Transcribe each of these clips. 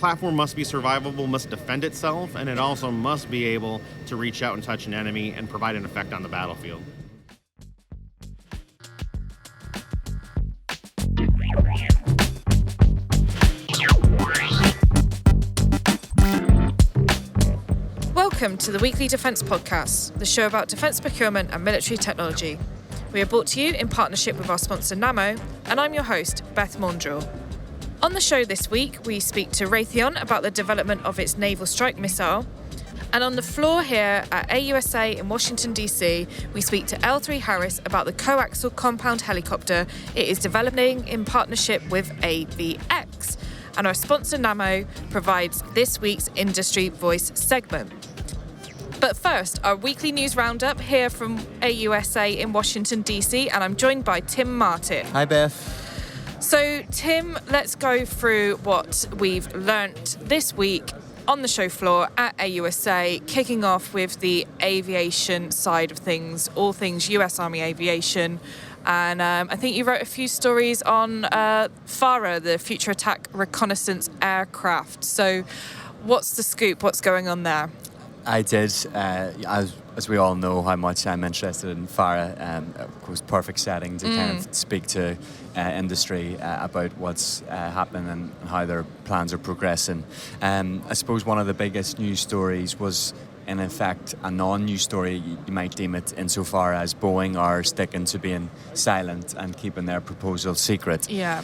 platform must be survivable, must defend itself, and it also must be able to reach out and touch an enemy and provide an effect on the battlefield. Welcome to the Weekly Defence Podcast, the show about defence procurement and military technology. We are brought to you in partnership with our sponsor Nsammo, and I'm your host, Beth Maundrill. On the show this week, we speak to Raytheon about the development of its naval strike missile. And on the floor here at AUSA in Washington, D.C., we speak to L3Harris about the Coaxial compound helicopter it is developing in partnership with AVX. And our sponsor Nsammo provides this week's Industry Voice segment. But first, our weekly news roundup here from AUSA in Washington, D.C., and I'm joined by Tim Martin. Hi, Beth. So, Tim, let's go through what we've learnt this week on the show floor at AUSA, kicking off with the aviation side of things, all things US Army aviation. And I think you wrote a few stories on FARA, the Future Attack Reconnaissance Aircraft. So, what's the scoop? What's going on there? I did. As we all know how much I'm interested in FARA, of course, perfect setting to kind of speak to industry about what's happening and how their plans are progressing. I suppose one of the biggest news stories was, in effect, a non-news story, you might deem it, insofar as Boeing are sticking to being silent and keeping their proposal secret. Yeah.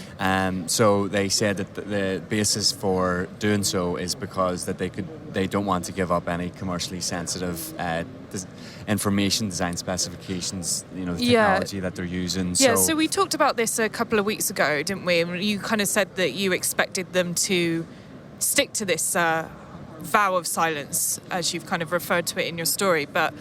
So they said that the basis for doing so is because that they don't want to give up any commercially sensitive information, design specifications, the technology that they're using. Yeah, so we talked about this a couple of weeks ago, didn't we? You kind of said that you expected them to stick to this vow of silence, as you've kind of referred to it in your story. But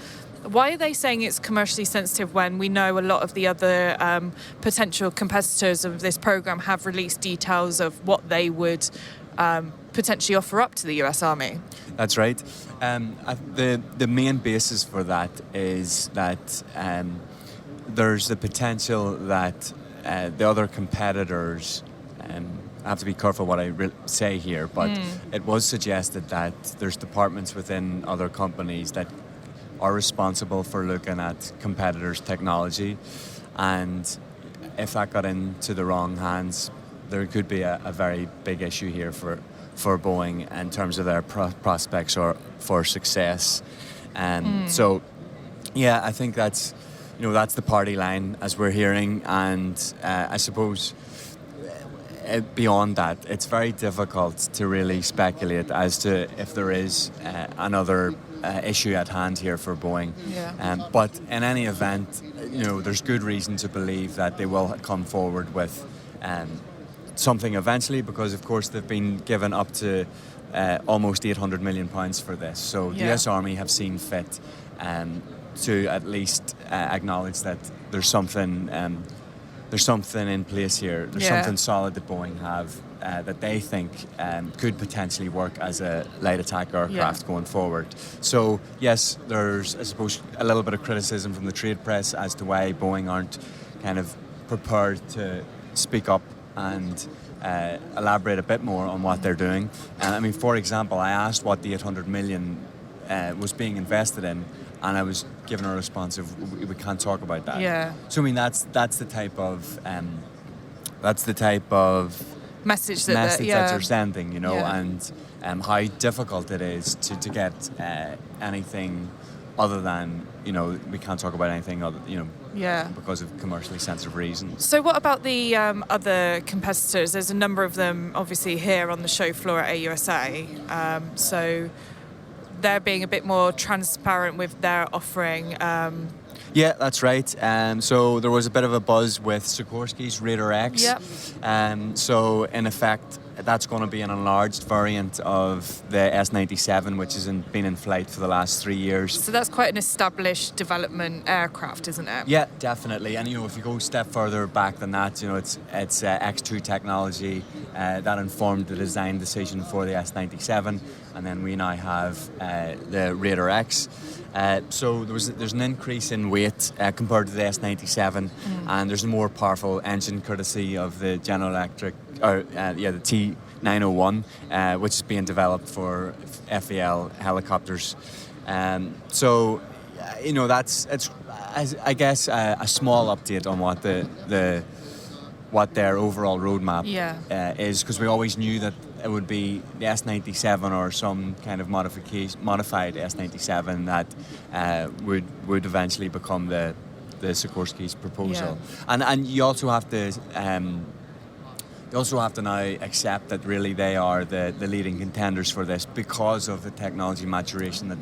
why are they saying it's commercially sensitive when we know a lot of the other potential competitors of this program have released details of what they would potentially offer up to the US Army? That's right. The main basis for that is that there's the potential that the other competitors, I have to be careful what I say here, but it was suggested that there's departments within other companies that are responsible for looking at competitors' technology, and if that got into the wrong hands, there could be a very big issue here for Boeing in terms of their prospects or for success. So, yeah, I think that's the party line as we're hearing, and I suppose beyond that, it's very difficult to really speculate as to if there is another issue at hand here for Boeing. Yeah. But in any event, there's good reason to believe that they will come forward with something eventually, because of course they've been given up to almost £800 million for this. So the US Army have seen fit to at least acknowledge that there's something in place here. There's something solid that Boeing have that they think could potentially work as a light attack aircraft going forward. So yes, there's, I suppose, a little bit of criticism from the trade press as to why Boeing aren't kind of prepared to speak up and elaborate a bit more on what they're doing. For example, I asked what the 800 million was being invested in, and I was given a response of we can't talk about that. Yeah. So that's the type of message that they're sending, and how difficult it is to get anything other than we can't talk about anything other because of commercially sensitive reasons. So what about the other competitors? There's a number of them obviously here on the show floor at AUSA. So they're being a bit more transparent with their offering. Yeah, that's right. So there was a bit of a buzz with Sikorsky's Raider X. Yep. So in effect, that's going to be an enlarged variant of the S-97, which has been in flight for the last 3 years. So that's quite an established development aircraft, isn't it? Yeah, definitely. And if you go a step further back than that, it's X2 technology that informed the design decision for the S-97, and then we now have the Raider X. So there's an increase in weight compared to the S-97, and there's a more powerful engine courtesy of the General Electric, the 901, which is being developed for FAL helicopters. So, it's I guess a small update on what what their overall roadmap is, because we always knew that it would be the S97 or some kind of modified S97 that would eventually become the Sikorsky's proposal. And you also have to now accept that really they are the leading contenders for this, because of the technology maturation that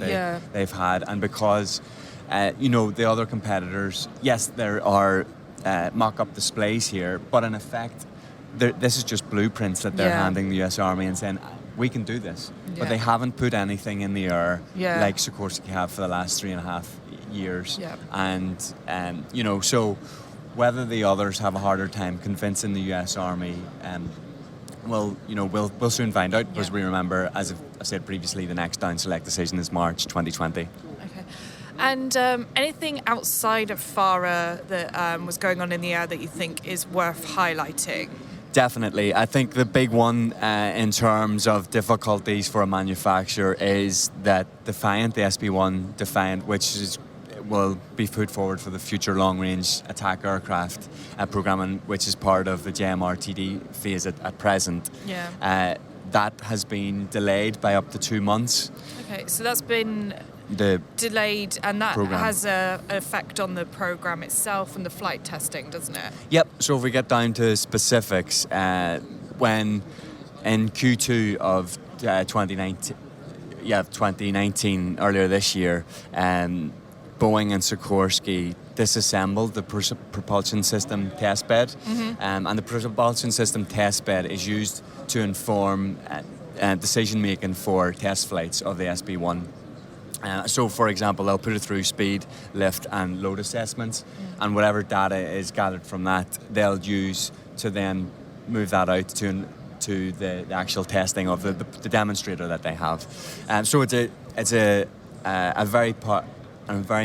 they've had, and because the other competitors, yes, there are mock-up displays here, but in effect this is just blueprints that they're handing the US Army and saying, we can do this. But they haven't put anything in the air like Sikorsky have for the last 3.5 years. And so whether the others have a harder time convincing the US Army, we'll soon find out, because we remember, as I said previously, the next down select decision is March 2020. Okay. And anything outside of FARA that was going on in the air that you think is worth highlighting? Definitely. I think the big one in terms of difficulties for a manufacturer is that Defiant, the SB-1 Defiant, which will be put forward for the future long-range attack aircraft programme, which is part of the JMRTD phase at present. That has been delayed by up to 2 months. Okay, so that's been delayed, and that has an effect on the program itself and the flight testing, doesn't it? Yep. So if we get down to specifics, when in Q2 of 2019, earlier this year, Boeing and Sikorsky disassembled the propulsion system testbed, and the propulsion system testbed is used to inform decision making for test flights of the SB-1. So, for example, they'll put it through speed, lift and load assessments, and whatever data is gathered from that, they'll use to then move that out to the actual testing of the demonstrator that they have. So it's a very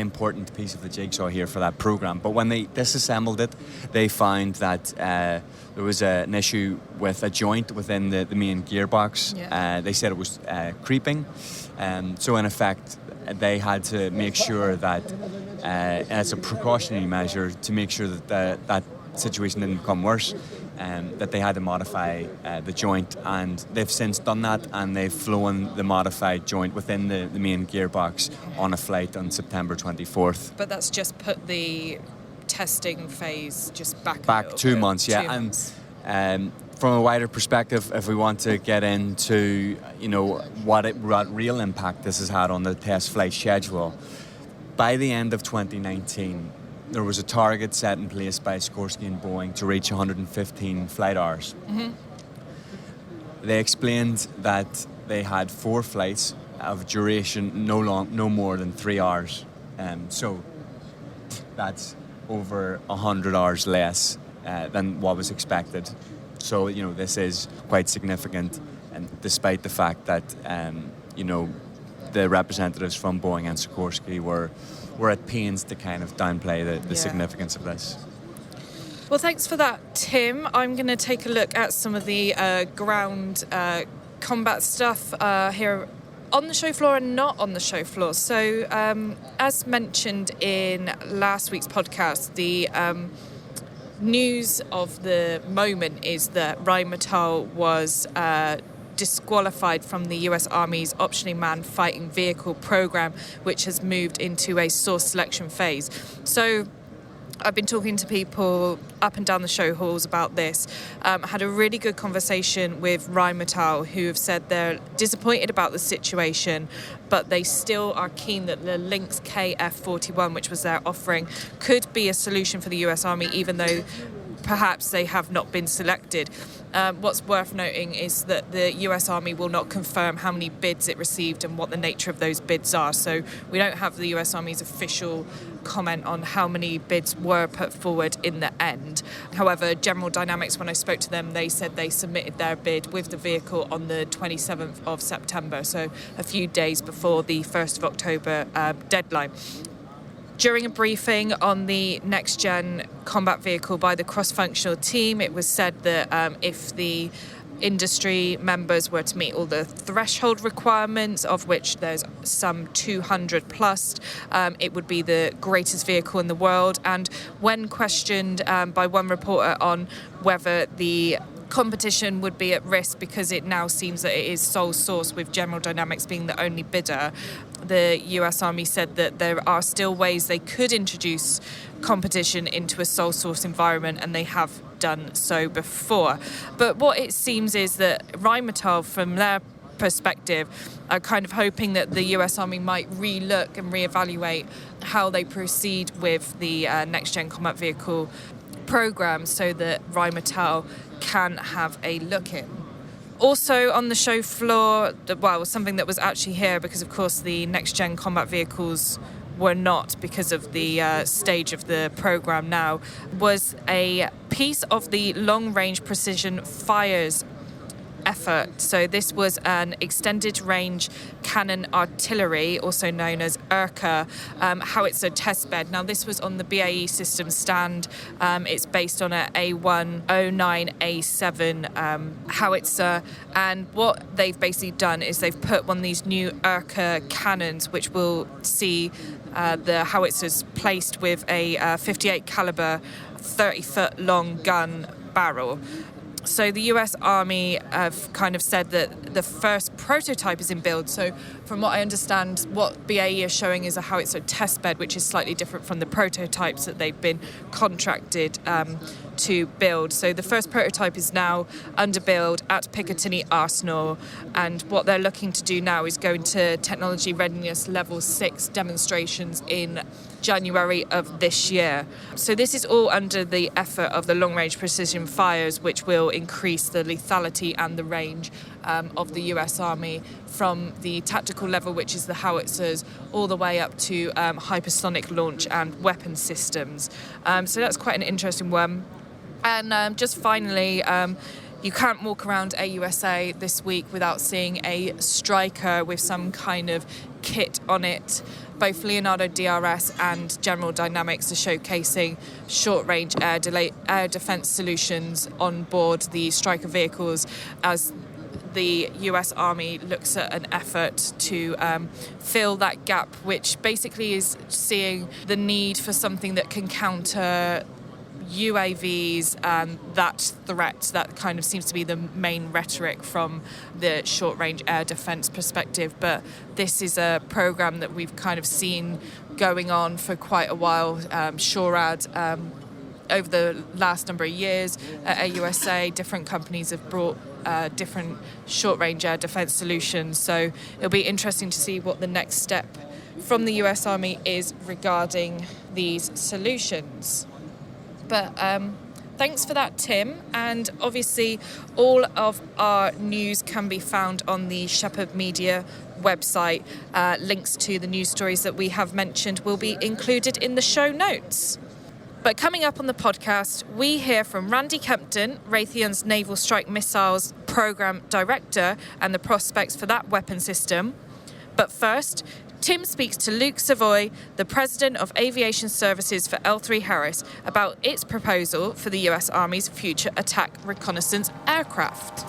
important piece of the jigsaw here for that program. But when they disassembled it, they found that there was an issue with a joint within the main gearbox. They said it was creeping. So in effect, they had to make sure that, as a precautionary measure, to make sure that that situation didn't become worse, that they had to modify the joint, and they've since done that, and they've flown the modified joint within the main gearbox on a flight on September 24th. But that's just put the testing phase just back 2 months, and from a wider perspective, if we want to get into what real impact this has had on the test flight schedule, by the end of 2019 there was a target set in place by Sikorsky and Boeing to reach 115 flight hours. They explained that they had 4 flights of duration no more than 3 hours. So that's over 100 hours less than what was expected. So, this is quite significant, and despite the fact that, the representatives from Boeing and Sikorsky were at pains to kind of downplay the significance of this. Well, thanks for that, Tim. I'm going to take a look at some of the ground combat stuff here on the show floor and not on the show floor. So, as mentioned in last week's podcast, the news of the moment is that Rheinmetall was disqualified from the US Army's Optionally Manned Fighting Vehicle program, which has moved into a source selection phase. So I've been talking to people up and down the show halls about this. Had a really good conversation with Rheinmetall, who have said they're disappointed about the situation, but they still are keen that the Lynx KF41, which was their offering, could be a solution for the US Army, even though perhaps they have not been selected. What's worth noting is that the US Army will not confirm how many bids it received and what the nature of those bids are. So we don't have the US Army's official comment on how many bids were put forward in the end. However, General Dynamics, when I spoke to them, they said they submitted their bid with the vehicle on the 27th of September, so a few days before the 1st of October deadline. During a briefing on the next-gen combat vehicle by the cross-functional team, it was said that if the industry members were to meet all the threshold requirements, of which there's some 200 plus. It would be the greatest vehicle in the world. And when questioned by one reporter on whether the competition would be at risk because it now seems that it is sole source with General Dynamics being the only bidder, the US Army said that there are still ways they could introduce competition into a sole source environment, and they have done so before. But what it seems is that Rheinmetall, from their perspective, are kind of hoping that the US Army might re-look and re-evaluate how they proceed with the next-gen combat vehicle program so that Rheinmetall can have a look in. Also on the show floor, something that was actually here because, of course, the next-gen combat vehicles were not because of the stage of the program now, was a piece of the long-range precision fires effort. So this was an extended range cannon artillery, also known as ERCA, howitzer testbed. Now this was on the BAE Systems stand. It's based on a A109A7 howitzer, and what they've basically done is they've put one of these new ERCA cannons, which will see the howitzers placed with a 58 caliber 30-foot long gun barrel. So the US Army have kind of said that the first prototype is in build. So from what I understand, what BAE is showing is a howitzer testbed, which is slightly different from the prototypes that they've been contracted to build. So the first prototype is now under build at Picatinny Arsenal, and what they're looking to do now is go into technology readiness level 6 demonstrations in January of this year. So this is all under the effort of the long-range precision fires, which will increase the lethality and the range of the US Army from the tactical level, which is the howitzers, all the way up to hypersonic launch and weapon systems. So that's quite an interesting one. And just finally, you can't walk around AUSA this week without seeing a Striker with some kind of kit on it. Both Leonardo DRS and General Dynamics are showcasing short-range air defense solutions on board the Striker vehicles as the US Army looks at an effort to fill that gap, which basically is seeing the need for something that can counter UAVs and that threat. That kind of seems to be the main rhetoric from the short-range air defence perspective. But this is a programme that we've kind of seen going on for quite a while. SHORAD, over the last number of years at AUSA, different companies have brought different short-range air defence solutions. So it'll be interesting to see what the next step from the US Army is regarding these solutions. But thanks for that, Tim. And obviously, all of our news can be found on the Shephard Media website. Links to the news stories that we have mentioned will be included in the show notes. But coming up on the podcast, we hear from Randy Kempton, Raytheon's Naval Strike Missiles Programme Director, and the prospects for that weapon system. But first, Tim speaks to Luke Savoy, the President of Aviation Services for L3Harris, about its proposal for the US Army's future attack reconnaissance aircraft.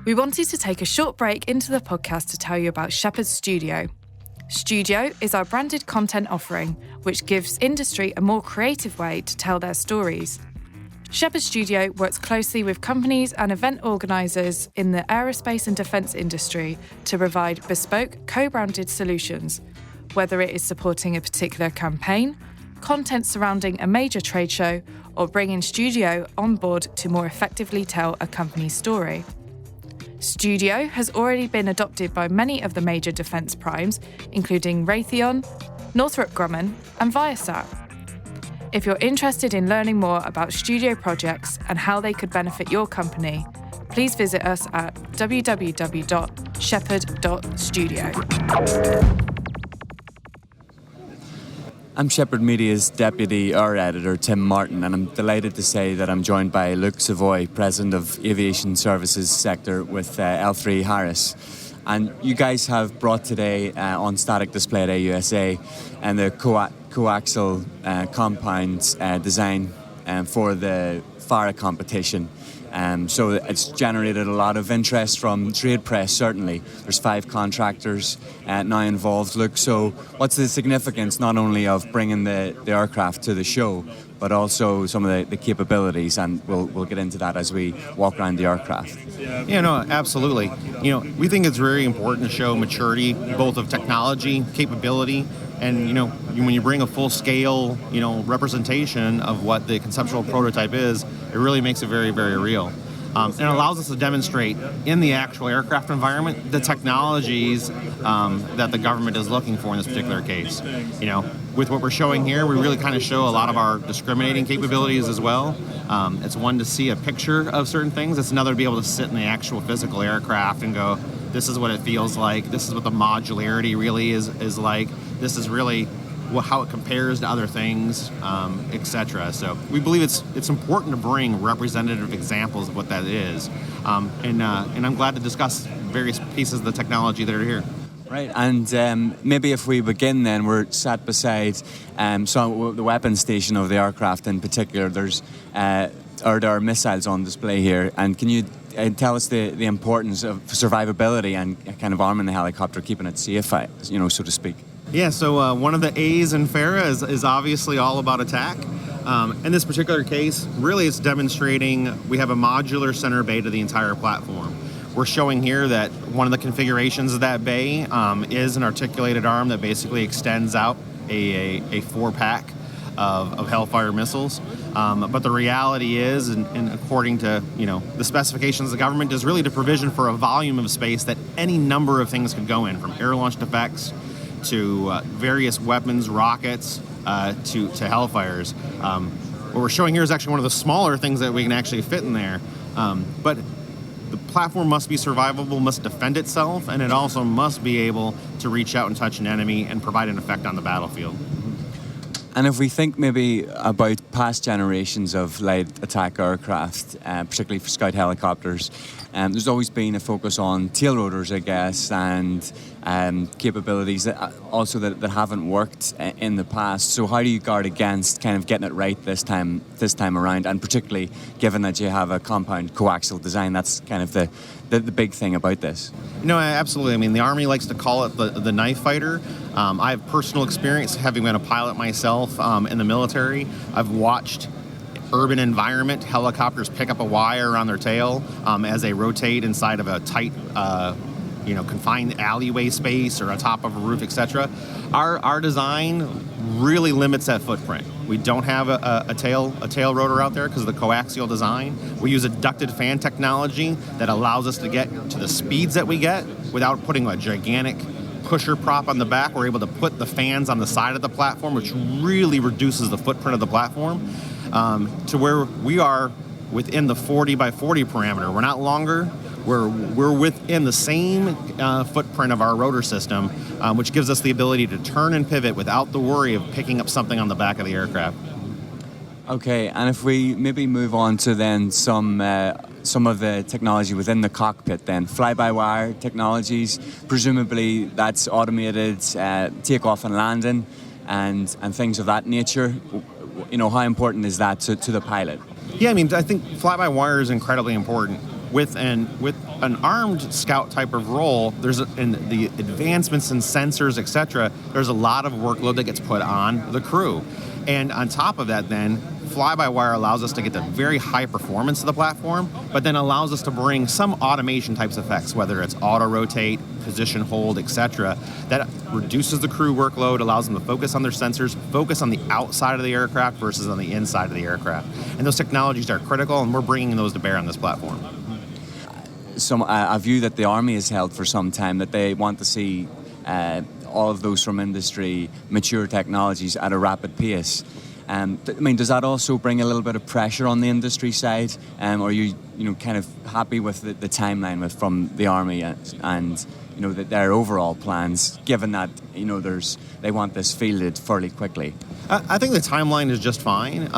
We wanted to take a short break into the podcast to tell you about Shephard Studio. Studio is our branded content offering, which gives industry a more creative way to tell their stories. Shephard Studio works closely with companies and event organisers in the aerospace and defence industry to provide bespoke, co-branded solutions, whether it is supporting a particular campaign, content surrounding a major trade show, or bringing Studio on board to more effectively tell a company's story. Studio has already been adopted by many of the major defence primes, including Raytheon, Northrop Grumman, and Viasat. If you're interested in learning more about Studio projects and how they could benefit your company, please visit us at www.shephard.studio. I'm Shephard Media's Deputy Editor, Tim Martin, and I'm delighted to say that I'm joined by Luke Savoy, President of Aviation Services Sector with L3Harris. And you guys have brought today on static display at AUSA and the coaxial compound design for the FARA competition. So it's generated a lot of interest from trade press, certainly. There's 5 contractors now involved. Look, so what's the significance not only of bringing the aircraft to the show, but also some of the capabilities, and we'll get into that as we walk around the aircraft. Yeah, no, absolutely. We think it's very important to show maturity, both of technology, capability, and when you bring a full-scale, representation of what the conceptual prototype is, it really makes it very, very real. And it allows us to demonstrate in the actual aircraft environment the technologies that the government is looking for in this particular case. With what we're showing here, we really kind of show a lot of our discriminating capabilities as well. It's one to see a picture of certain things. It's another to be able to sit in the actual physical aircraft and go, this is what it feels like. This is what the modularity really is like. This is really how it compares to other things, etc. So we believe it's important to bring representative examples of what that is, and I'm glad to discuss various pieces of the technology that are here. Right, and maybe if we begin then, we're sat beside the weapons station of the aircraft in particular. There are missiles on display here, and can you tell us the importance of survivability and kind of arming the helicopter, keeping it safe, so to speak? Yeah, so one of the A's in FARA is obviously all about attack. In this particular case, really it's demonstrating we have a modular center bay to the entire platform. We're showing here that one of the configurations of that bay is an articulated arm that basically extends out a 4-pack of Hellfire missiles. But the reality is, and according to the specifications of the government, is really to provision for a volume of space that any number of things could go in, from air-launched effects to various weapons, rockets, to Hellfires. What we're showing here is actually one of the smaller things that we can actually fit in there. But the platform must be survivable, must defend itself, and it also must be able to reach out and touch an enemy and provide an effect on the battlefield. And if we think maybe about past generations of light attack aircraft, particularly for scout helicopters, there's always been a focus on tail rotors, I guess, and capabilities that haven't worked in the past. So how do you guard against kind of getting it right this time around, and particularly given that you have a compound coaxial design? That's kind of the big thing about this. Absolutely. I mean, the Army likes to call it the knife fighter. I have personal experience having been a pilot myself in the military. I've watched urban environment helicopters pick up a wire on their tail as they rotate inside of a tight confined alleyway space or on top of a roof, etc. Our design really limits that footprint. We don't have a tail rotor out there because of the coaxial design. We use a ducted fan technology that allows us to get to the speeds that we get without putting a gigantic pusher prop on the back. We're able to put the fans on the side of the platform, which really reduces the footprint of the platform to where we are within the 40 by 40 parameter. We're not longer. We're within the same footprint of our rotor system, which gives us the ability to turn and pivot without the worry of picking up something on the back of the aircraft. Okay, and if we maybe move on to then some of the technology within the cockpit, then fly-by-wire technologies, presumably that's automated takeoff and landing and things of that nature. How important is that to the pilot? Yeah, I think fly-by-wire is incredibly important. With an armed scout type of role, in the advancements in sensors, etc., there's a lot of workload that gets put on the crew. And on top of that, then, fly-by-wire allows us to get to very high performance of the platform, but then allows us to bring some automation types of effects, whether it's auto-rotate, position hold, etc., that reduces the crew workload, allows them to focus on their sensors, focus on the outside of the aircraft versus on the inside of the aircraft. And those technologies are critical, and we're bringing those to bear on this platform. A view that the Army has held for some time, that they want to see all of those from industry mature technologies at a rapid pace. Does that also bring a little bit of pressure on the industry side? Or are you kind of happy with the timeline from the Army and their overall plans, given that they want this fielded fairly quickly? I think the timeline is just fine.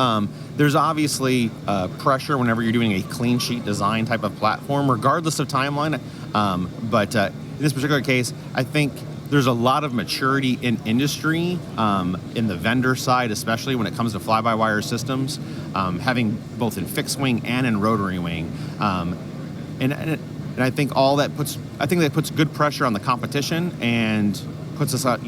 There's obviously pressure whenever you're doing a clean sheet design type of platform, regardless of timeline. But in this particular case, I think there's a lot of maturity in industry, in the vendor side, especially when it comes to fly-by-wire systems, having both in fixed wing and in rotary wing. And I think that puts good pressure on the competition and puts us out,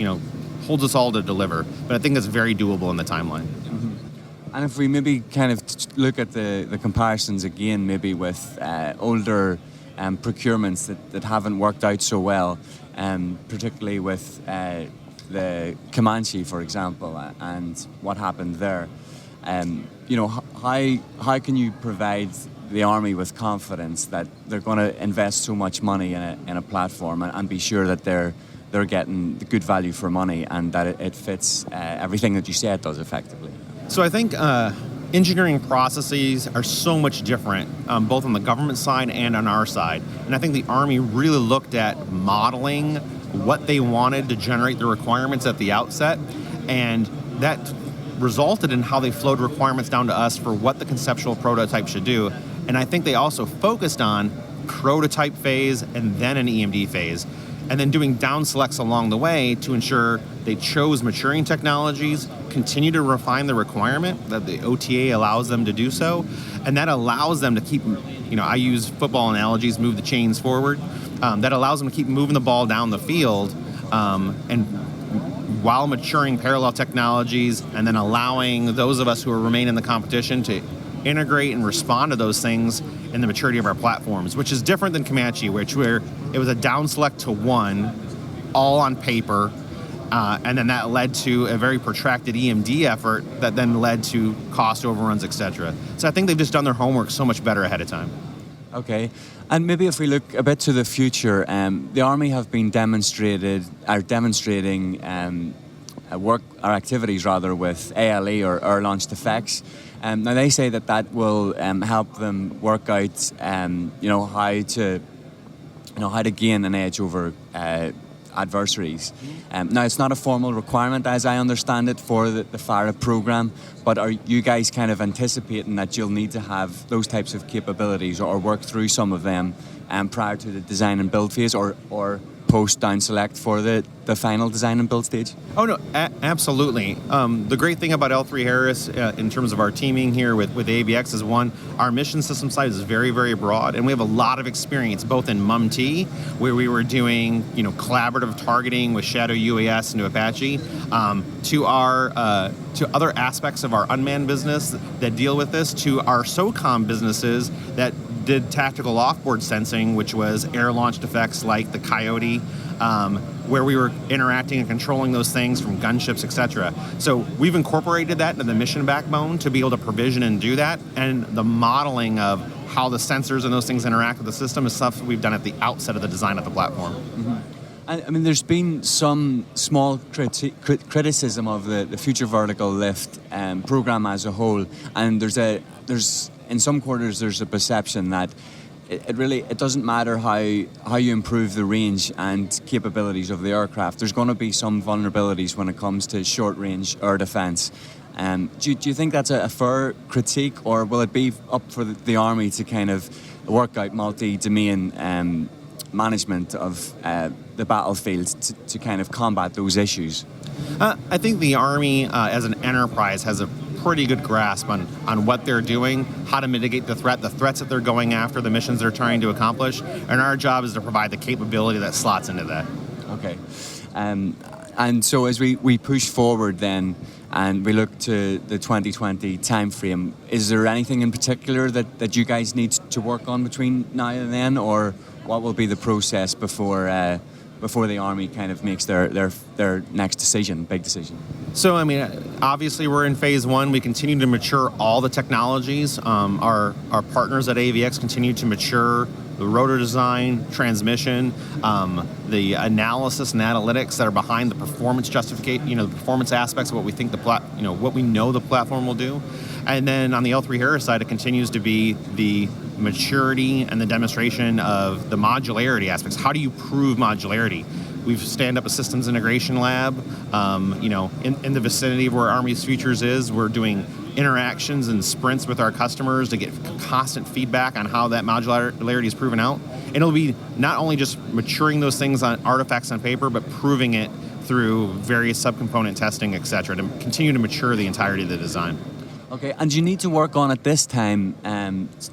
holds us all to deliver. But I think it's very doable in the timeline. Mm-hmm. And if we maybe kind of look at the comparisons again, maybe with older procurements that haven't worked out so well, particularly with the Comanche, for example, and what happened there. How can you provide the Army with confidence that they're going to invest so much money in a platform and be sure that they're getting the good value for money and that it fits everything that you say it does effectively? So I think engineering processes are so much different, both on the government side and on our side. And I think the Army really looked at modeling what they wanted to generate the requirements at the outset, and that resulted in how they flowed requirements down to us for what the conceptual prototype should do. And I think they also focused on prototype phase and then an EMD phase, and then doing down selects along the way to ensure they chose maturing technologies, continue to refine the requirement that the OTA allows them to do so, and that allows them to keep, I use football analogies, move the chains forward. That allows them to keep moving the ball down the field, and while maturing parallel technologies, and then allowing those of us who remain in the competition to integrate and respond to those things in the maturity of our platforms, which is different than Comanche, where it was a down select to one, all on paper, and then that led to a very protracted EMD effort that then led to cost overruns, etc. So I think they've just done their homework so much better ahead of time. Okay, and maybe if we look a bit to the future, the Army have been demonstrating activities with ALE or air-launched effects. Now they say that will help them work out, how to gain an edge over adversaries. Now it's not a formal requirement, as I understand it, for the FARA program, but are you guys kind of anticipating that you'll need to have those types of capabilities or work through some of them prior to the design and build phase, or post down select for the final design and build stage? Oh no, absolutely. The great thing about L3Harris in terms of our teaming here with AVX is, one, our mission system side is very, very broad, and we have a lot of experience both in MUM-T, where we were doing collaborative targeting with Shadow UAS and Apache, to other aspects of our unmanned business that deal with this, to our SOCOM businesses that did tactical offboard sensing, which was air-launched effects like the Coyote, where we were interacting and controlling those things from gunships, etc. So we've incorporated that into the mission backbone to be able to provision and do that, and the modeling of how the sensors and those things interact with the system is stuff we've done at the outset of the design of the platform. Mm-hmm. I mean, there's been some small criticism of the Future Vertical Lift program as a whole, and there's in some quarters there's a perception that it doesn't matter how you improve the range and capabilities of the aircraft. There's going to be some vulnerabilities when it comes to short-range air defence. Do you think that's a fair critique, or will it be up for the Army to kind of work out multi-domain management of the battlefield to kind of combat those issues? I think the Army as an enterprise has a pretty good grasp on what they're doing, how to mitigate the threats that they're going after, the missions they're trying to accomplish, and our job is to provide the capability that slots into that. Okay. And so as we push forward then, and we look to the 2020 timeframe, is there anything in particular that you guys need to work on between now and then, or what will be the process before the Army kind of makes their next decision, big decision? So, I mean, obviously we're in phase one. We continue to mature all the technologies. Our partners at AVX continue to mature the rotor design, transmission, the analysis and analytics that are behind the performance justification, the performance aspects of what we think what we know the platform will do. And then on the L3Harris side, it continues to be the maturity and the demonstration of the modularity aspects. How do you prove modularity? We've stand up a systems integration lab, in the vicinity of where Army's Futures is. We're doing interactions and sprints with our customers to get constant feedback on how that modularity is proven out. And it'll be not only just maturing those things on artifacts on paper, but proving it through various subcomponent testing, et cetera, to continue to mature the entirety of the design. Okay, and you need to work on at this time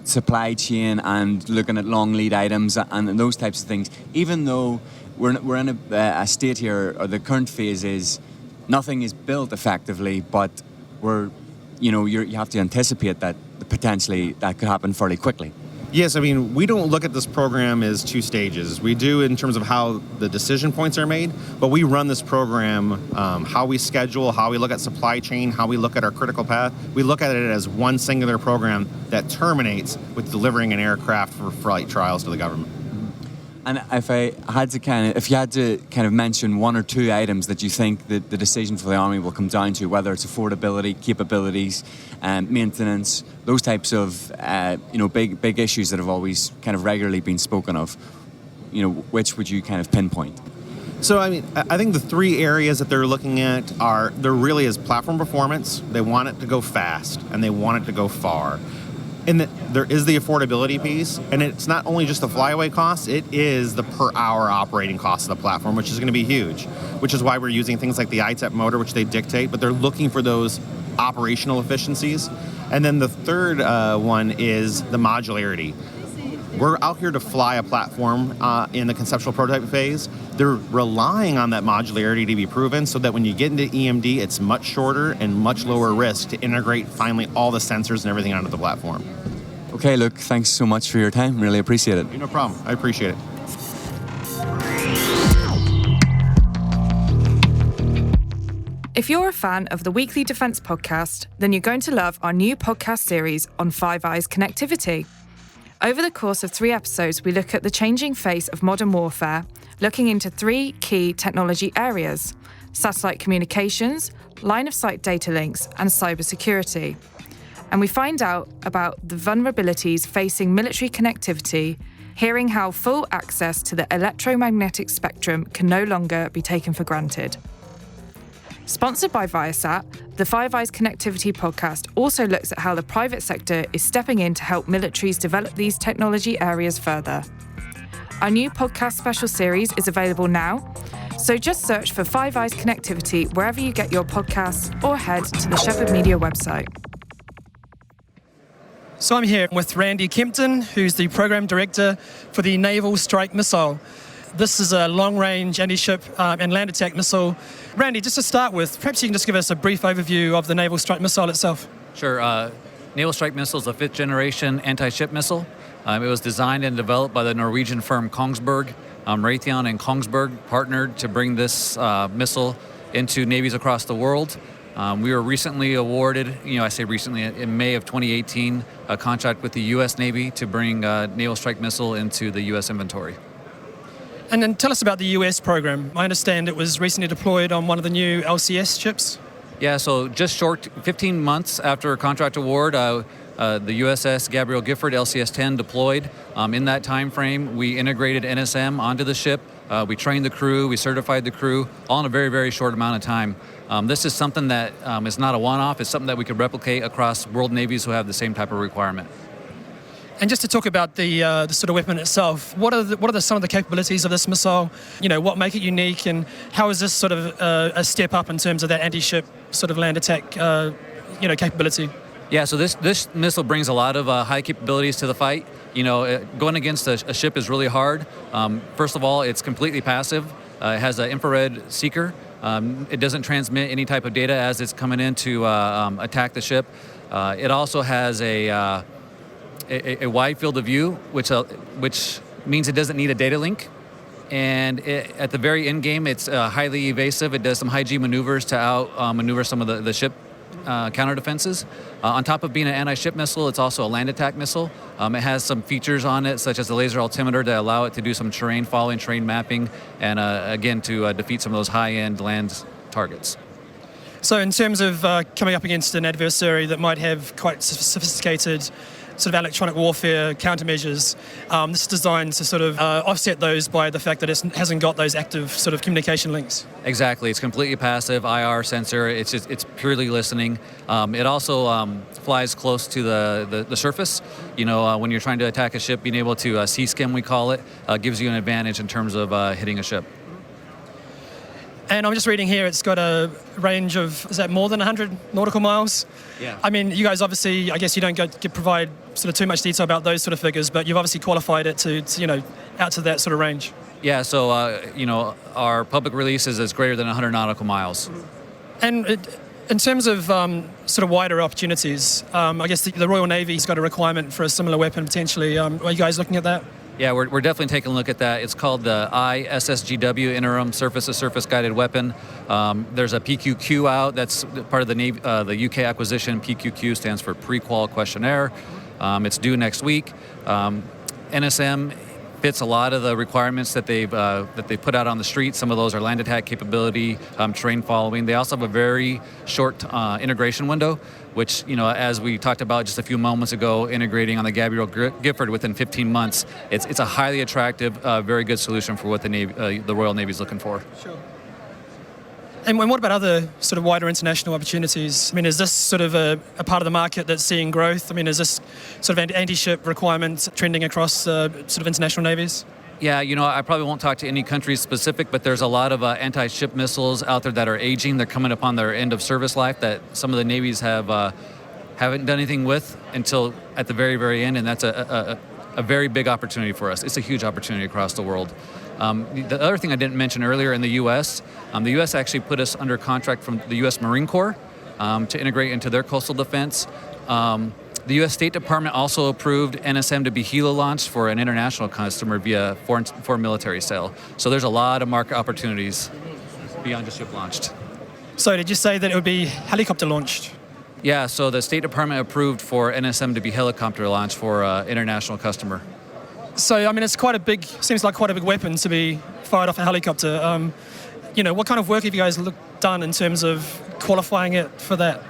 supply chain and looking at long lead items and those types of things. Even though we're in a state here, or the current phase is nothing is built effectively, but you have to anticipate that potentially that could happen fairly quickly. Yes, I mean, we don't look at this program as two stages. We do in terms of how the decision points are made, but we run this program, how we schedule, how we look at supply chain, how we look at our critical path. We look at it as one singular program that terminates with delivering an aircraft for flight trials to the government. And if you had to mention one or two items that you think that the decision for the Army will come down to, whether it's affordability, capabilities, maintenance, those types of big issues that have always kind of regularly been spoken of, which would you kind of pinpoint? So, I mean, I think the three areas that they're looking at there really is platform performance. They want it to go fast, and they want it to go far. And there is the affordability piece, and it's not only just the flyaway cost, it is the per hour operating cost of the platform, which is going to be huge, which is why we're using things like the ITEP motor, which they dictate, but they're looking for those operational efficiencies. And then the third one is the modularity. We're out here to fly a platform in the conceptual prototype phase. They're relying on that modularity to be proven so that when you get into EMD, it's much shorter and much lower risk to integrate finally all the sensors and everything onto the platform. Okay, look, thanks so much for your time. Really appreciate it. No problem. I appreciate it. If you're a fan of the Weekly Defence podcast, then you're going to love our new podcast series on Five Eyes connectivity. Over the course of 3 episodes, we look at the changing face of modern warfare, looking into 3 key technology areas: satellite communications, line-of-sight data links, and cybersecurity. And we find out about the vulnerabilities facing military connectivity, hearing how full access to the electromagnetic spectrum can no longer be taken for granted. Sponsored by Viasat, the Five Eyes Connectivity podcast also looks at how the private sector is stepping in to help militaries develop these technology areas further. Our new podcast special series is available now, so just search for Five Eyes Connectivity wherever you get your podcasts or head to the Shephard Media website. So I'm here with Randy Kempton, who's the Program Director for the Naval Strike Missile. This is a long-range anti-ship and land attack missile. Randy, just to start with, perhaps you can just give us a brief overview of the Naval Strike Missile itself. Sure. Naval Strike Missile is a 5th-generation anti-ship missile. It was designed and developed by the Norwegian firm Kongsberg. Raytheon and Kongsberg partnered to bring this missile into navies across the world. We were recently awarded, I say recently, in May of 2018, a contract with the U.S. Navy to bring Naval Strike Missile into the U.S. inventory. And then tell us about the US program. I understand it was recently deployed on one of the new LCS ships. Yeah, so just short 15 months after contract award, the USS Gabriel Gifford LCS-10 deployed. In that time frame, we integrated NSM onto the ship. We trained the crew, we certified the crew, all in a very, very short amount of time. This is something that is not a one-off. It's something that we could replicate across world navies who have the same type of requirement. And just to talk about the sort of weapon itself, what are some of the capabilities of this missile? What make it unique, and how is this sort of a step up in terms of that anti-ship sort of land attack, capability? Yeah, so this missile brings a lot of high capabilities to the fight. Going against a ship is really hard. First of all, it's completely passive. It has an infrared seeker. It doesn't transmit any type of data as it's coming in to attack the ship. It also has a wide field of view, which means it doesn't need a data link. And at the very end game, it's highly evasive. It does some high G maneuvers to out-maneuver some of the ship counter defenses. On top of being an anti-ship missile, it's also a land attack missile. It has some features on it, such as the laser altimeter, to allow it to do some terrain following, terrain mapping, and again, to defeat some of those high-end land targets. So in terms of coming up against an adversary that might have quite sophisticated sort of electronic warfare countermeasures, this is designed to sort of offset those by the fact that it hasn't got those active sort of communication links. Exactly. It's completely passive, IR sensor. It's purely listening. It also flies close to the surface. When you're trying to attack a ship, being able to sea-skim, we call it, gives you an advantage in terms of hitting a ship. And I'm just reading here, it's got a range of, is that more than 100 nautical miles? Yeah. I mean, you guys obviously, I guess you don't provide sort of too much detail about those sort of figures, but you've obviously qualified it to out to that sort of range. Yeah, so, our public release is greater than 100 nautical miles. And in terms of sort of wider opportunities, I guess the Royal Navy's got a requirement for a similar weapon potentially. Are you guys looking at that? Yeah, we're definitely taking a look at that. It's called the ISSGW, Interim Surface-to-Surface Guided Weapon. There's a PQQ out. That's part of the Navy, the UK acquisition. PQQ stands for Pre-Qual Questionnaire. It's due next week. NSM fits a lot of the requirements that they put out on the street. Some of those are land attack capability, terrain following. They also have a very short integration window, which, as we talked about just a few moments ago, integrating on the Gabriel Gifford within 15 months, it's a highly attractive, very good solution for what the Royal Navy is looking for. Sure. And what about other sort of wider international opportunities? I mean, is this sort of a part of the market that's seeing growth? I mean, is this sort of anti-ship requirements trending across sort of international navies? Yeah, I probably won't talk to any country specific, but there's a lot of anti-ship missiles out there that are aging. They're coming upon their end of service life that some of the navies haven't done anything with until at the very, very end, and that's a very big opportunity for us. It's a huge opportunity across the world. The other thing I didn't mention earlier in the U.S., the U.S. actually put us under contract from the U.S. Marine Corps to integrate into their coastal defense. The U.S. State Department also approved NSM to be helo launched for an international customer via foreign military sale. So there's a lot of market opportunities beyond just ship launched. So did you say that it would be helicopter launched? Yeah, so the State Department approved for NSM to be helicopter launched for an international customer. So, I mean, seems like quite a big weapon to be fired off a helicopter. What kind of work have you guys done in terms of qualifying it for that?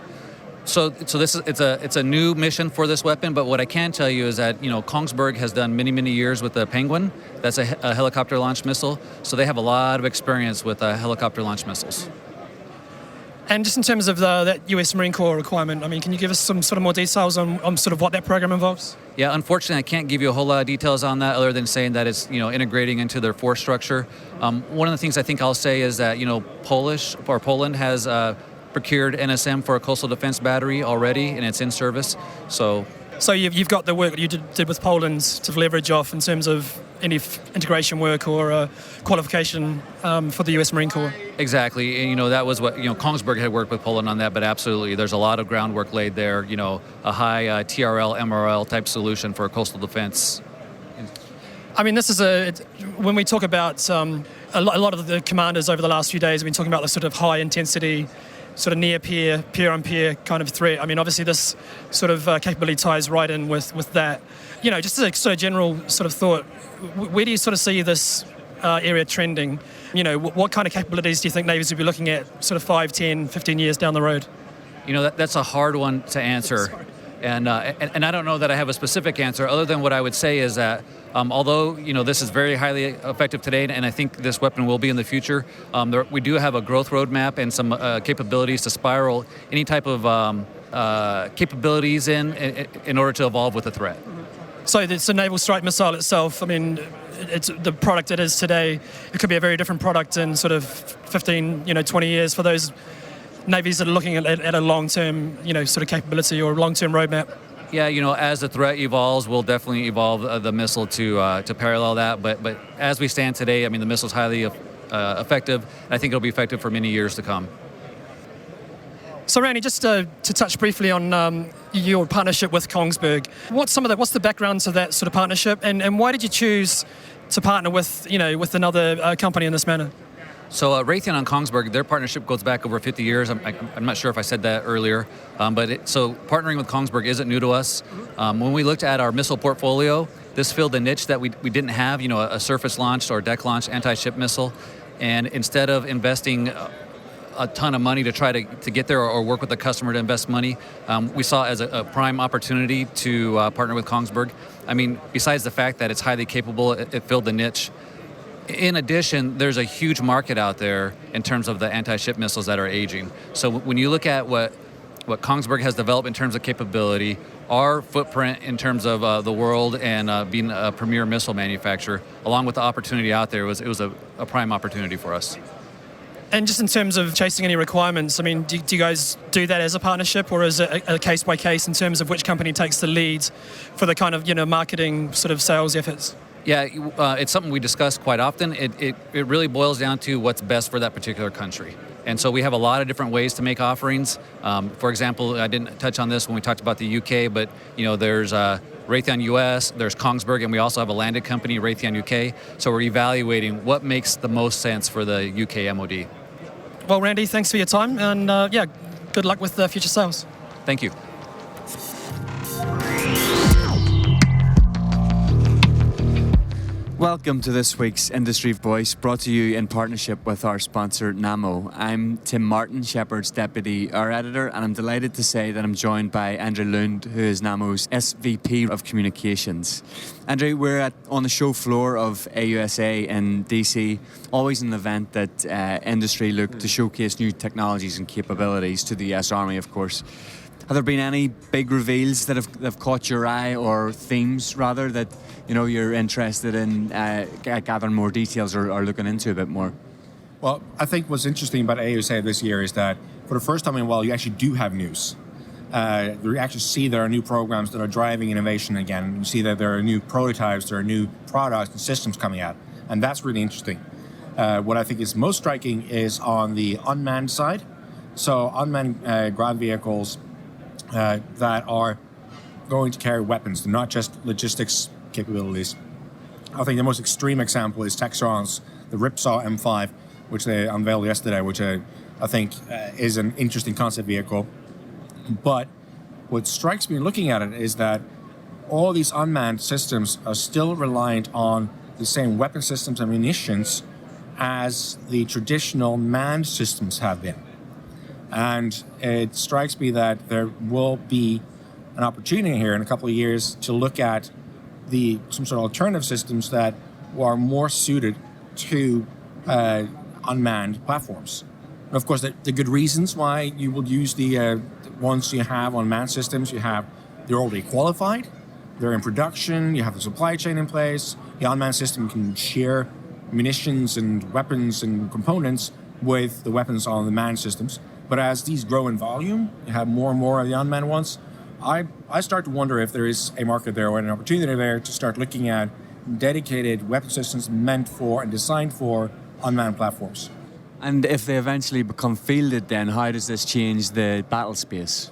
So it's a new mission for this weapon, but what I can tell you is that, Kongsberg has done many, many years with the Penguin. That's a helicopter-launched missile. So they have a lot of experience with helicopter-launched missiles. And just in terms of that US Marine Corps requirement, I mean, can you give us some sort of more details on sort of what that program involves? Yeah, unfortunately, I can't give you a whole lot of details on that other than saying that it's, integrating into their force structure. One of the things I think I'll say is that, Poland has procured NSM for a coastal defense battery already, and it's in service. So you've got the work that you did with Poland to leverage off in terms of any integration work or qualification for the U.S. Marine Corps. Exactly. And, that was what, Kongsberg had worked with Poland on that, but absolutely, there's a lot of groundwork laid there, a high TRL, MRL type solution for coastal defense. I mean, this is when we talk about a lot of the commanders over the last few days have been talking about the sort of high intensity, sort of near-peer, peer-on-peer kind of threat. I mean, obviously this sort of capability ties right in with that. Just as a sort of general sort of thought, where do you sort of see this area trending? What kind of capabilities do you think navies would be looking at sort of 5, 10, 15 years down the road? That's a hard one to answer. And I don't know that I have a specific answer other than what I would say is that although, this is very highly effective today, and I think this weapon will be in the future, we do have a growth roadmap and some capabilities to spiral any type of capabilities in order to evolve with the threat. So the Naval Strike Missile itself, I mean, it's the product it is today. It could be a very different product in sort of 15, 20 years for those navies that are looking at a long-term, sort of capability or long-term roadmap. Yeah, as the threat evolves, we'll definitely evolve the missile to parallel that. But as we stand today, I mean, the missile's highly effective. And I think it'll be effective for many years to come. So, Randy, just to touch briefly on your partnership with Kongsberg, what's the background to that sort of partnership, and why did you choose to partner with another company in this manner? So Raytheon and Kongsberg, their partnership goes back over 50 years. I'm not sure if I said that earlier, so partnering with Kongsberg isn't new to us. When we looked at our missile portfolio, this filled a niche that we didn't have, a surface-launched or deck-launched anti-ship missile. And instead of investing a ton of money to try to get there or work with the customer to invest money. We saw it as a prime opportunity to partner with Kongsberg. I mean, besides the fact that it's highly capable, it filled the niche. In addition, there's a huge market out there in terms of the anti-ship missiles that are aging. So when you look at what Kongsberg has developed in terms of capability, our footprint in terms of the world and being a premier missile manufacturer, along with the opportunity out there, it was a prime opportunity for us. And just in terms of chasing any requirements, I mean, do you guys do that as a partnership, or is it a case by case in terms of which company takes the lead for the kind of marketing sort of sales efforts? Yeah, it's something we discuss quite often. It really boils down to what's best for that particular country. And so we have a lot of different ways to make offerings. For example, I didn't touch on this when we talked about the UK, but there's Raytheon US, there's Kongsberg, and we also have a landed company, Raytheon UK. So we're evaluating what makes the most sense for the UK MOD. Well, Randy, thanks for your time, and good luck with the future sales. Thank you. Welcome to this week's Industry Voice, brought to you in partnership with our sponsor, Nsammo. I'm Tim Martin, Shephard's Deputy Air Editor, and I'm delighted to say that I'm joined by Andrew Lund, who is Nsammo's SVP of Communications. Andrew, we're on the show floor of AUSA in DC, always an event that industry look to showcase new technologies and capabilities to the US Army, of course. Have there been any big reveals that have caught your eye, or themes rather that you're interested in gathering more details or looking into a bit more? Well, I think what's interesting about AUSA this year is that for the first time in a while, you actually do have news. You actually see there are new programs that are driving innovation again. You see that there are new prototypes, there are new products and systems coming out, and that's really interesting. What I think is most striking is on the unmanned side. So unmanned ground vehicles that are going to carry weapons, not just logistics capabilities. I think the most extreme example is Textron's the Ripsaw M5, which they unveiled yesterday, which I think is an interesting concept vehicle. But what strikes me looking at it is that all these unmanned systems are still reliant on the same weapon systems and munitions as the traditional manned systems have been. And it strikes me that there will be an opportunity here in a couple of years to look at some sort of alternative systems that are more suited to unmanned platforms. And of course, the good reasons why you will use the ones you have on manned systems, they're already qualified, they're in production, you have the supply chain in place, the unmanned system can share munitions and weapons and components with the weapons on the manned systems. But as these grow in volume, you have more and more of the unmanned ones, I start to wonder if there is a market there or an opportunity there to start looking at dedicated weapon systems meant for and designed for unmanned platforms. And if they eventually become fielded, then how does this change the battle space?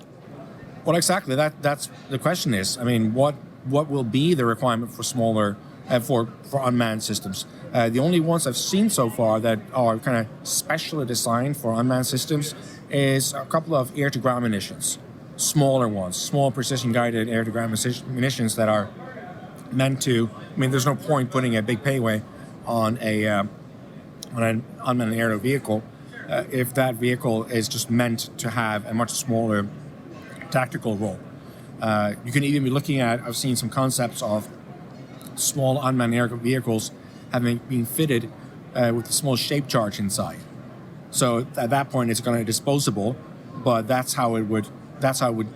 Well, exactly. That's the question is. I mean, what will be the requirement for smaller for unmanned systems? The only ones I've seen so far that are kind of specially designed for unmanned systems is a couple of air-to-ground munitions, smaller ones, small precision-guided air-to-ground munitions that are meant to. I mean, there's no point putting a big payway on an unmanned aerial vehicle if that vehicle is just meant to have a much smaller tactical role. You can even be looking at. I've seen some concepts of small unmanned aerial vehicles having been fitted with a small shape charge inside. So at that point, it's going to be disposable, but that's how it would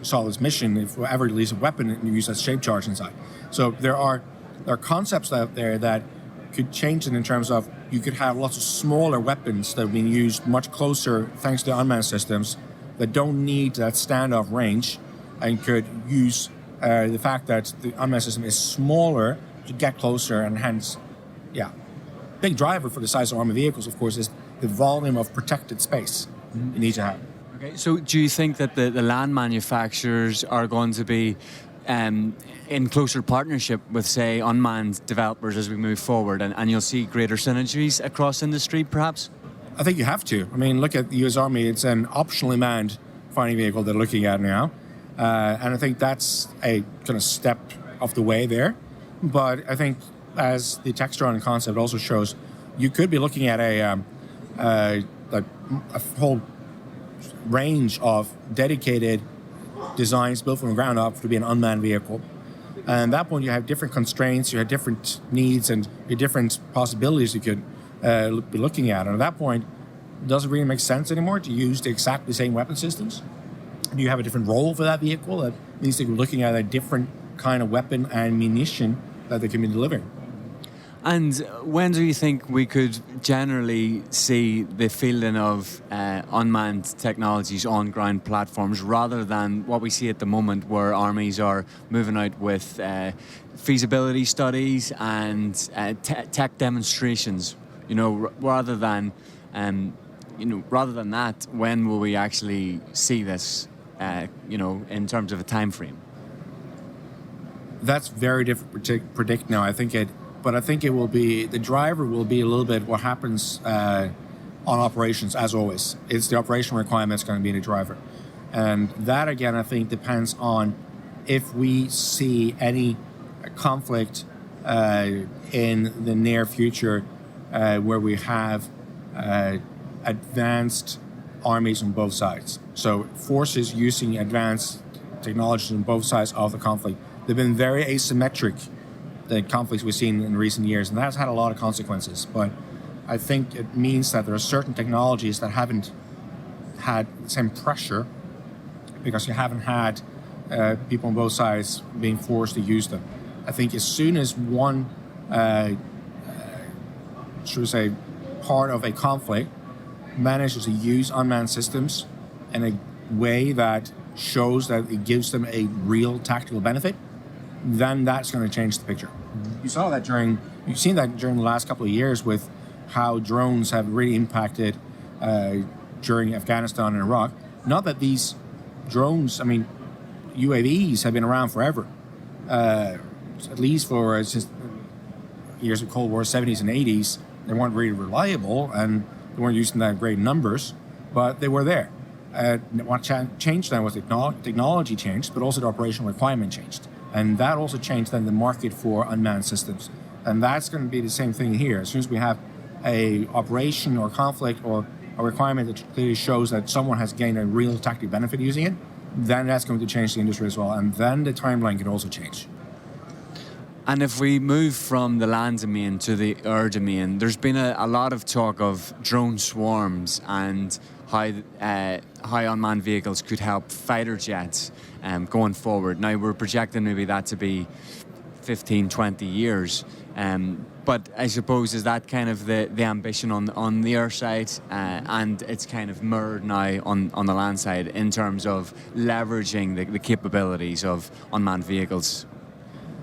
solve its mission if we ever release a weapon and use that shape charge inside. So there are concepts out there that could change it in terms of you could have lots of smaller weapons that are being used much closer thanks to unmanned systems that don't need that standoff range and could use the fact that the unmanned system is smaller to get closer, and hence, big driver for the size of armored vehicles, of course, is the volume of protected space you need to have. Okay, so do you think that the land manufacturers are going to be in closer partnership with, say, unmanned developers as we move forward, and you'll see greater synergies across industry, perhaps? I think you have to. I mean, look at the US Army. It's an optionally manned fighting vehicle they're looking at now. And I think that's a kind of step of the way there. But I think, as the Textron concept also shows, you could be looking at a whole range of dedicated designs built from the ground up to be an unmanned vehicle. And at that point, you have different constraints, you have different needs, and you have different possibilities you could be looking at. And at that point, does it really make sense anymore to use the exactly same weapon systems? Do you have a different role for that vehicle that means that you're looking at a different kind of weapon and munition that they can be delivering? And when do you think we could generally see the fielding of unmanned technologies on ground platforms rather than what we see at the moment where armies are moving out with feasibility studies and tech demonstrations? Rather than that, when will we actually see this, in terms of a time frame? That's very difficult to predict now. But I think it will be, the driver will be a little bit what happens on operations, as always. It's the operational requirements going to be the driver. And that, again, I think depends on if we see any conflict in the near future where we have advanced armies on both sides. So forces using advanced technologies on both sides of the conflict. They've been very asymmetric, the conflicts we've seen in recent years, and that's had a lot of consequences. But I think it means that there are certain technologies that haven't had the same pressure because you haven't had people on both sides being forced to use them. I think as soon as one, part of a conflict manages to use unmanned systems in a way that shows that it gives them a real tactical benefit, then that's going to change the picture. You've seen that during the last couple of years with how drones have really impacted during Afghanistan and Iraq. Not that these drones, UAVs have been around forever, at least for since years of Cold War, 70s and 80s. They weren't really reliable and they weren't used in that great numbers, but they were there. What changed then was technology changed, but also the operational requirement changed. And that also changed then the market for unmanned systems. And that's going to be the same thing here. As soon as we have a operation or conflict or a requirement that clearly shows that someone has gained a real tactical benefit using it, then that's going to change the industry as well. And then the timeline can also change. And if we move from the land domain to the air domain, there's been a lot of talk of drone swarms and how unmanned vehicles could help fighter jets going forward. Now, we're projecting maybe that to be 15, 20 years. But I suppose, is that kind of the ambition on the air side? And it's kind of mirrored now on the land side in terms of leveraging the capabilities of unmanned vehicles.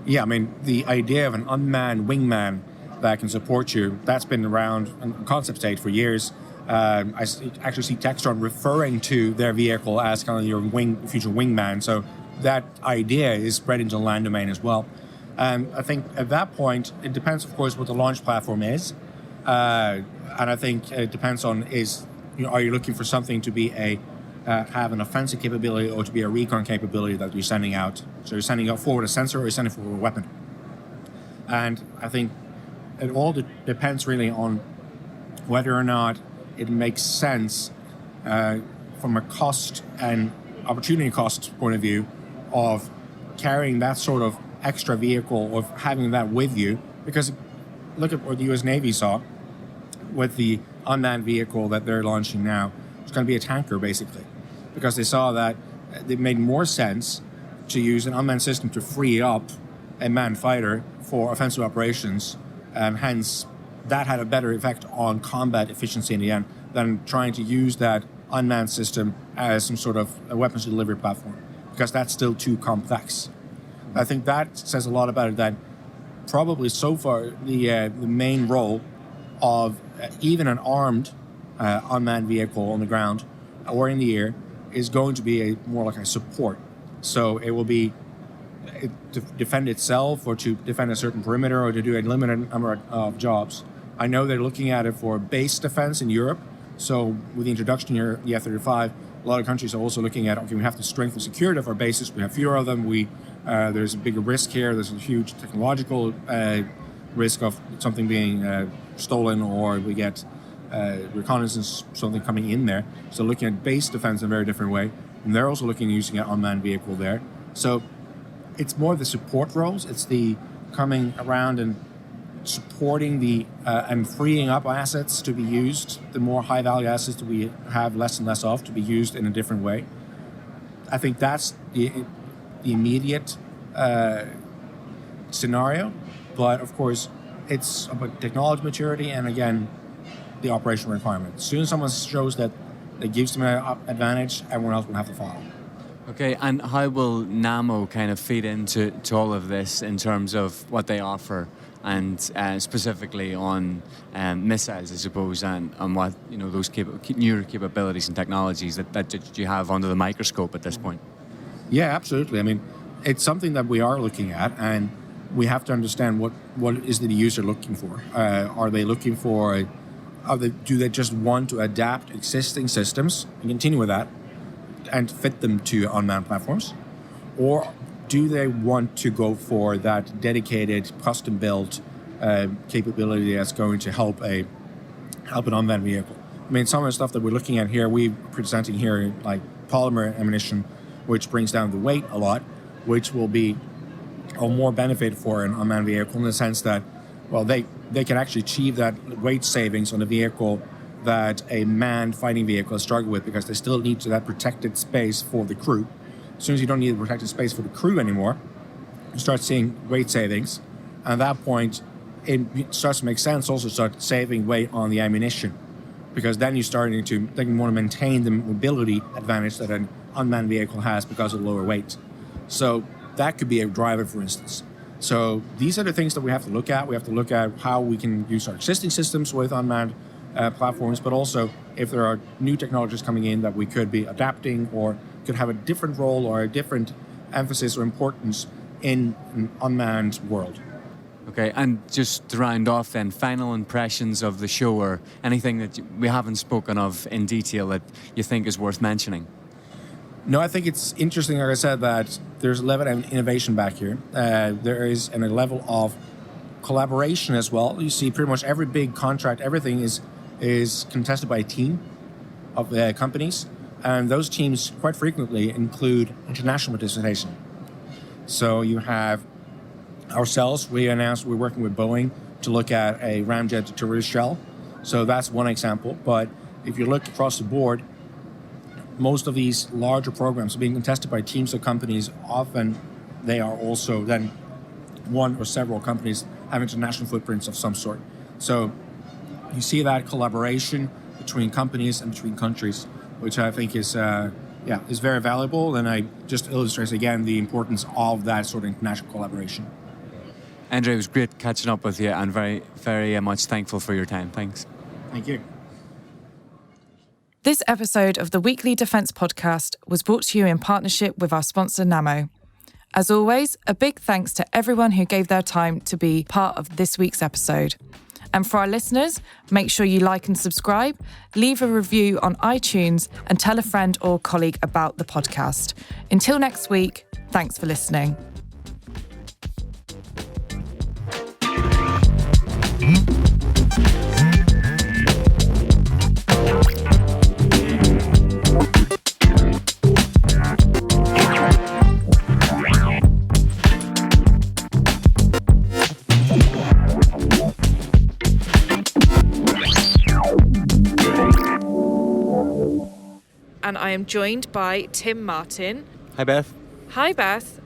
Yeah, the idea of an unmanned wingman that can support you, that's been around in concept stage for years. I actually see Textron referring to their vehicle as kind of your future wingman. So that idea is spread into the land domain as well. I think at that point, it depends, of course, what the launch platform is. And I think it depends on are you looking for something to be have an offensive capability or to be a recon capability that you're sending out. So you're sending out forward a sensor or you're sending forward a weapon. And I think it all depends really on whether or not it makes sense from a cost and opportunity cost point of view of carrying that sort of extra vehicle, of having that with you. Because look at what the US Navy saw with the unmanned vehicle that they're launching now. It's going to be a tanker, basically, because they saw that it made more sense to use an unmanned system to free up a manned fighter for offensive operations, and hence that had a better effect on combat efficiency in the end than trying to use that unmanned system as some sort of a weapons delivery platform, because that's still too complex. I think that says a lot about it, that probably so far the main role of even an armed unmanned vehicle on the ground or in the air is going to be more like a support. So it will be to defend itself or to defend a certain perimeter or to do a limited number of jobs. I know they're looking at it for base defense in Europe. So with the introduction here, the F-35, a lot of countries are also looking at, okay, we have to strengthen security of our bases. We have fewer of them. There's a bigger risk here. There's a huge technological risk of something being stolen, or we get Reconnaissance, something coming in there. So looking at base defense in a very different way. And they're also looking at using an unmanned vehicle there. So it's more the support roles. It's the coming around and supporting the and freeing up assets to be used, the more high value assets that we have less and less of to be used in a different way. I think that's the immediate scenario, but of course it's about technology maturity and again the operational requirement. As soon as someone shows that it gives them an advantage, everyone else will have to follow. Okay, and how will Nsammo kind of feed into all of this in terms of what they offer, and specifically on missiles, I suppose, and what those newer capabilities and technologies that you have under the microscope at this point? Yeah, absolutely. I mean, it's something that we are looking at, and we have to understand what is the user looking for. Are they looking for? Do they just want to adapt existing systems and continue with that, and fit them to unmanned platforms, or do they want to go for that dedicated, custom-built capability that's going to help an unmanned vehicle? I mean, some of the stuff that we're looking at here, we're presenting here like polymer ammunition, which brings down the weight a lot, which will be of more benefit for an unmanned vehicle in the sense that, well, they can actually achieve that weight savings on a vehicle that a manned fighting vehicle has struggled with, because they still need that protected space for the crew. As soon as you don't need the protected space for the crew anymore, you start seeing weight savings. And at that point, it starts to make sense also to start saving weight on the ammunition, because then you're starting to want to maintain the mobility advantage that an unmanned vehicle has because of lower weight. So that could be a driver, for instance. So these are the things that we have to look at. We have to look at how we can use our existing systems with unmanned platforms, but also if there are new technologies coming in that we could be adapting or could have a different role or a different emphasis or importance in an unmanned world. Okay, and just to round off then, final impressions of the show, or anything that we haven't spoken of in detail that you think is worth mentioning? No, I think it's interesting, like I said, that there's a level of innovation back here. There is a level of collaboration as well. You see pretty much every big contract, everything is contested by a team of companies, and those teams quite frequently include international participation. So you have ourselves, we announced we're working with Boeing to look at a ramjet torpedo shell. So that's one example, but if you look across the board, most of these larger programs are being contested by teams of companies. Often they are also then one or several companies have international footprints of some sort. So you see that collaboration between companies and between countries, which I think is very valuable. And I just illustrates again the importance of that sort of international collaboration. Andre, it was great catching up with you, and very, very much thankful for your time. Thanks. Thank you. This episode of the Weekly Defence Podcast was brought to you in partnership with our sponsor Nsammo. As always, a big thanks to everyone who gave their time to be part of this week's episode. And for our listeners, make sure you like and subscribe, leave a review on iTunes, and tell a friend or colleague about the podcast. Until next week, thanks for listening. And I am joined by Tim Martin. Hi, Beth. Hi, Beth.